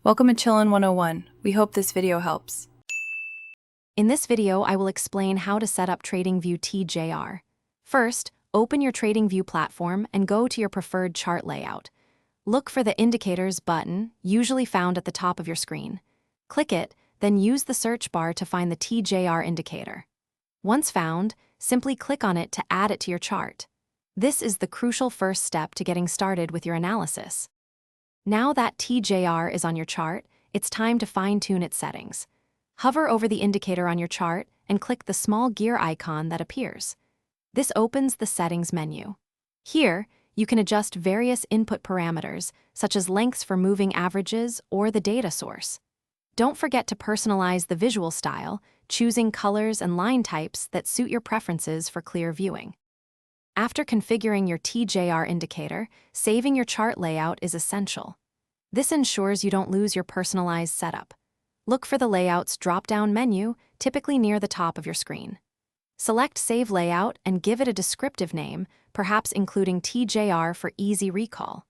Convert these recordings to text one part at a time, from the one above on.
Welcome to Chillin' 101. We hope this video helps. In this video, I will explain how to set up TradingView TJR. First, open your TradingView platform and go to your preferred chart layout. Look for the Indicators button, usually found at the top of your screen. Click it, then use the search bar to find the TJR indicator. Once found, simply click on it to add it to your chart. This is the crucial first step to getting started with your analysis. Now that TJR is on your chart, it's time to fine-tune its settings. Hover over the indicator on your chart and click the small gear icon that appears. This opens the Settings menu. Here, you can adjust various input parameters, such as lengths for moving averages or the data source. Don't forget to personalize the visual style, choosing colors and line types that suit your preferences for clear viewing. After configuring your TJR indicator, saving your chart layout is essential. This ensures you don't lose your personalized setup. Look for the Layout's drop-down menu, typically near the top of your screen. Select Save Layout and give it a descriptive name, perhaps including TJR for easy recall.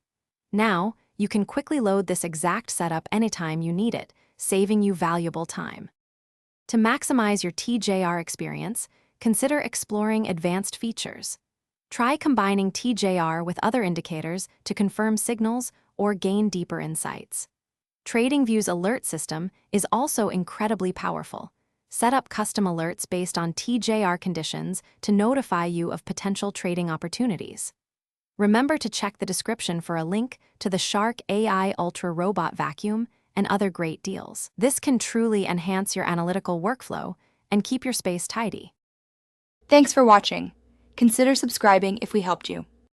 Now, you can quickly load this exact setup anytime you need it, saving you valuable time. To maximize your TJR experience, consider exploring advanced features. Try combining TJR with other indicators to confirm signals or gain deeper insights. TradingView's alert system is also incredibly powerful. Set up custom alerts based on TJR conditions to notify you of potential trading opportunities. Remember to check the description for a link to the Shark AI Ultra Robot Vacuum and other great deals. This can truly enhance your analytical workflow and keep your space tidy. Thanks for watching. Consider subscribing if we helped you.